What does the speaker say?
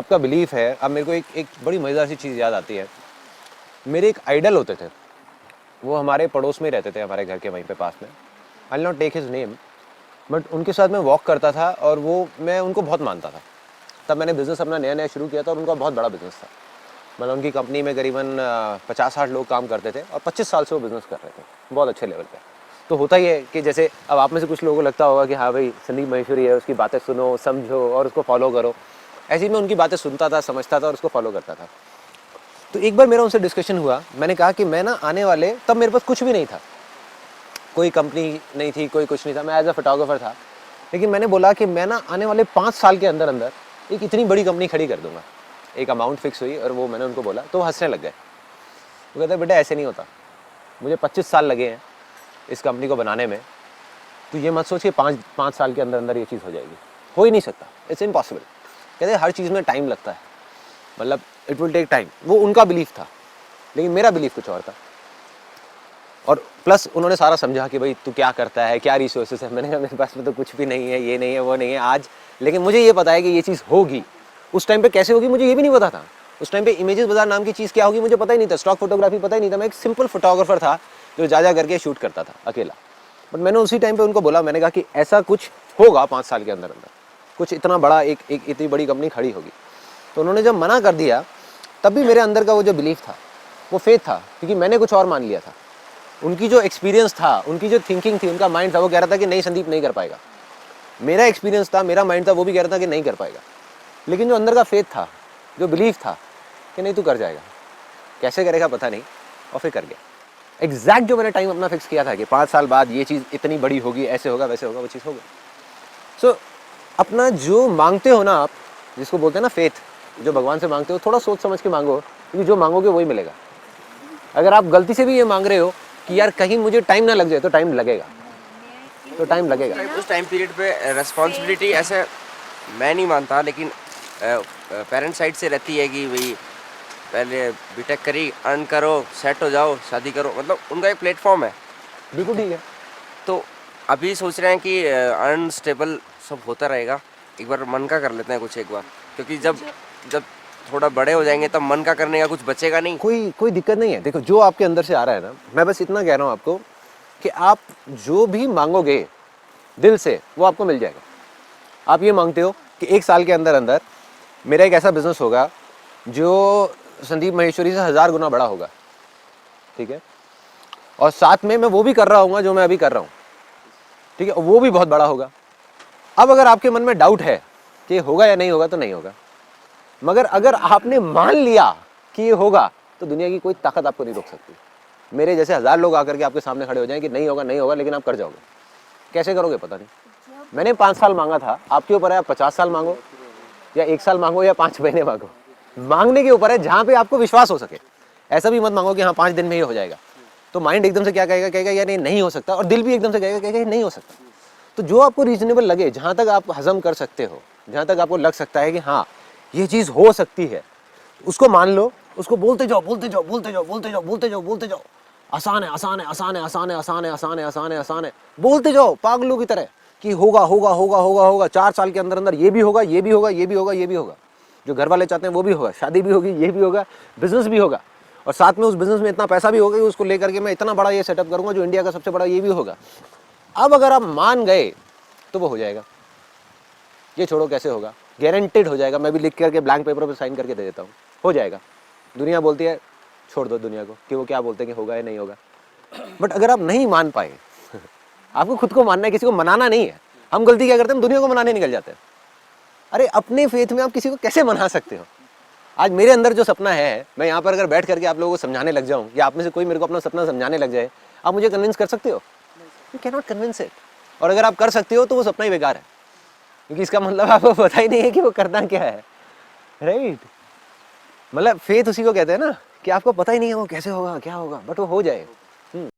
आपका बिलीफ है। अब मेरे को एक बड़ी मज़ेदार सी चीज़ याद आती है। मेरे एक आइडल होते थे, वो हमारे पड़ोस में ही रहते थे, हमारे घर के वहीं पे पास में। I will not take his name, but उनके साथ मैं वॉक करता था और मैं उनको बहुत मानता था। तब मैंने बिज़नेस अपना नया नया शुरू किया था और उनका बहुत बड़ा बिज़नेस था। मतलब उनकी कंपनी में करीबन 50-60 लोग काम करते थे और 25 साल से वो बिज़नेस कर रहे थे, बहुत अच्छे लेवल पे। तो होता ही है कि जैसे अब आप में से कुछ लोगों को लगता होगा कि हाँ भाई संदीप माहेश्वरी है, उसकी बातें सुनो, समझो और उसको फॉलो करो। ऐसे ही मैं उनकी बातें सुनता था, समझता था और उसको फॉलो करता था। तो एक बार मेरा उनसे डिस्कशन हुआ, मैंने कहा कि मैं ना आने वाले, तब मेरे पास कुछ भी नहीं था, कोई कंपनी नहीं थी, कोई कुछ नहीं था, मैं एज अ फोटोग्राफर था। लेकिन मैंने बोला कि मैं ना आने वाले 5 साल के अंदर अंदर एक इतनी बड़ी कंपनी खड़ी कर दूंगा। एक अमाउंट फिक्स हुई और वो मैंने उनको बोला, तो वो हंसने लग गए। वो कहते बेटा ऐसे नहीं होता, मुझे 25 साल लगे हैं इस कंपनी को बनाने में, तो ये मत सोच कि 5 साल के अंदर अंदर ये चीज़ हो जाएगी। हो ही नहीं सकता, इट्स इम्पॉसिबल। कहते हर चीज़ में टाइम लगता है, मतलब इट विल टेक टाइम। वो उनका बिलीफ था, लेकिन मेरा बिलीफ कुछ और था। और प्लस उन्होंने सारा समझा कि भाई तू क्या करता है, क्या रिसोर्सेस है। मैंने कहा मेरे पास में तो कुछ भी नहीं है, ये नहीं है, वो नहीं है आज, लेकिन मुझे ये पता है कि ये चीज़ होगी। उस टाइम पे कैसे होगी मुझे ये भी नहीं पता था। उस टाइम पे इमेजेस बाजार नाम की चीज़ क्या होगी मुझे पता ही नहीं था, स्टॉक फोटोग्राफी पता ही नहीं था। मैं एक सिंपल फोटोग्राफर था जो जा करके शूट करता था अकेला। बट मैंने उसी टाइम पे उनको बोला, मैंने कहा कि ऐसा कुछ होगा 5 साल के अंदर अंदर, कुछ इतना बड़ा एक इतनी बड़ी कंपनी खड़ी होगी। तो उन्होंने जब मना कर दिया, तब भी मेरे अंदर का वो जो बिलीफ था, वो फेथ था, क्योंकि मैंने कुछ और मान लिया था। उनकी जो एक्सपीरियंस था, उनकी जो थिंकिंग थी, उनका माइंड था, वो कह रहा था कि नहीं संदीप नहीं कर पाएगा। मेरा एक्सपीरियंस था, मेरा माइंड था, वो भी कह रहा था कि नहीं कर पाएगा। लेकिन जो अंदर का फेथ था, जो बिलीफ था कि नहीं तू कर जाएगा, कैसे करेगा पता नहीं, और फिर कर गया। एग्जैक्ट जो मैंने टाइम अपना फिक्स किया था कि 5 साल बाद ये चीज़ इतनी बड़ी होगी, ऐसे होगा वैसे होगा, वो चीज़ हो गई। सो अपना जो मांगते हो ना आप, जिसको बोलते हैं ना फेथ, जो भगवान से मांगते हो, थोड़ा सोच समझ के मांगो, क्योंकि जो मांगोगे वही मिलेगा। अगर आप गलती से भी ये मांग रहे हो कि यार कहीं मुझे टाइम ना लग जाए, तो टाइम लगेगा, तो टाइम लगेगा। उस टाइम पीरियड पे रिस्पॉन्सिबिलिटी ऐसे मैं नहीं मानता, लेकिन पेरेंट्स साइड से रहती है कि भाई पहले बीटेक करी, अर्न करो, सेट हो जाओ, शादी करो, मतलब उनका एक प्लेटफॉर्म है। बिल्कुल ठीक है। तो अभी सोच रहे हैं कि अर्न स्टेबल सब होता रहेगा, एक बार मन का कर लेते हैं कुछ एक बार, क्योंकि जब थोड़ा बड़े हो जाएंगे तब मन का करने का कुछ बचेगा नहीं। कोई दिक्कत नहीं है। देखो जो आपके अंदर से आ रहा है ना, मैं बस इतना कह रहा हूँ आपको कि आप जो भी मांगोगे दिल से, वो आपको मिल जाएगा। आप ये मांगते हो कि 1 साल के अंदर अंदर मेरा एक ऐसा बिजनेस होगा जो संदीप माहेश्वरी से 1000 गुना बड़ा होगा, ठीक है, और साथ में मैं वो भी कर रहा हूँ जो मैं अभी कर रहा हूँ, ठीक है, वो भी बहुत बड़ा होगा। अब अगर आपके मन में डाउट है कि होगा या नहीं होगा, तो नहीं होगा। मगर अगर आपने मान लिया कि ये होगा, तो दुनिया की कोई ताकत आपको नहीं रोक सकती। मेरे जैसे 1000 लोग आकर के आपके सामने खड़े हो जाएं कि नहीं होगा नहीं होगा, लेकिन आप कर जाओगे। कैसे करोगे पता नहीं। मैंने 5 साल मांगा था, आपके ऊपर है, आप 50 साल मांगो या 1 साल मांगो या 5 महीने मांगो, मांगने के ऊपर है, जहां पे आपको विश्वास हो सके। ऐसा भी मत मांगो कि हाँ 5 दिन में ये हो जाएगा, तो माइंड एकदम से क्या कहेगा यार ये नहीं हो सकता, और दिल भी एकदम से कहेगा नहीं हो सकता। तो जो आपको रीजनेबल लगे, जहां तक आप हजम कर सकते हो, जहां तक आपको लग सकता है कि हाँ ये चीज हो सकती है, उसको मान लो, उसको बोलते जाओ बोलते जाओ बोलते जाओ बोलते जाओ बोलते जाओ बोलते जाओ। आसान है आसान है आसान है आसान है आसान है आसान है आसान है आसान है, बोलते जाओ पागलों की तरह कि होगा होगा होगा होगा होगा। 4 साल के अंदर अंदर ये भी होगा, ये भी होगा, ये भी होगा, ये भी होगा। जो घर वाले चाहते हैं वो भी होगा, शादी भी होगी, ये भी होगा, बिजनेस भी होगा, और साथ में उस बिजनेस में इतना पैसा भी होगा कि उसको लेकर के मैं इतना बड़ा ये सेटअप करूंगा जो इंडिया का सबसे बड़ा ये भी होगा। अब अगर आप मान गए तो वो हो जाएगा। ये छोड़ो कैसे होगा, गारंटेड हो जाएगा। मैं भी लिख करके ब्लैंक पेपर पर साइन करके दे देता हूँ, हो जाएगा। दुनिया बोलती है छोड़ दो दुनिया को कि वो क्या बोलते हैं कि होगा या नहीं होगा। बट अगर आप नहीं मान पाए, आपको खुद को मानना है, किसी को मनाना नहीं है। हम गलती क्या करते हैं, हम दुनिया को मनाने निकल जाते हैं। अरे अपने फेथ में आप किसी को कैसे मना सकते हो। आज मेरे अंदर जो सपना है, मैं यहाँ पर अगर बैठ करके आप लोगों को समझाने लग जाऊँ, या आप में से कोई मेरे को अपना सपना समझाने लग जाए, आप मुझे कन्विंस कर सकते हो? You can not convince it. और अगर आप कर सकते हो तो वो सपना ही बेकार है, क्योंकि इसका मतलब आपको पता ही नहीं है कि वो करना क्या है, राइट। मतलब फेथ उसी को कहते हैं ना कि आपको पता ही नहीं है वो कैसे होगा क्या होगा, बट वो हो जाए।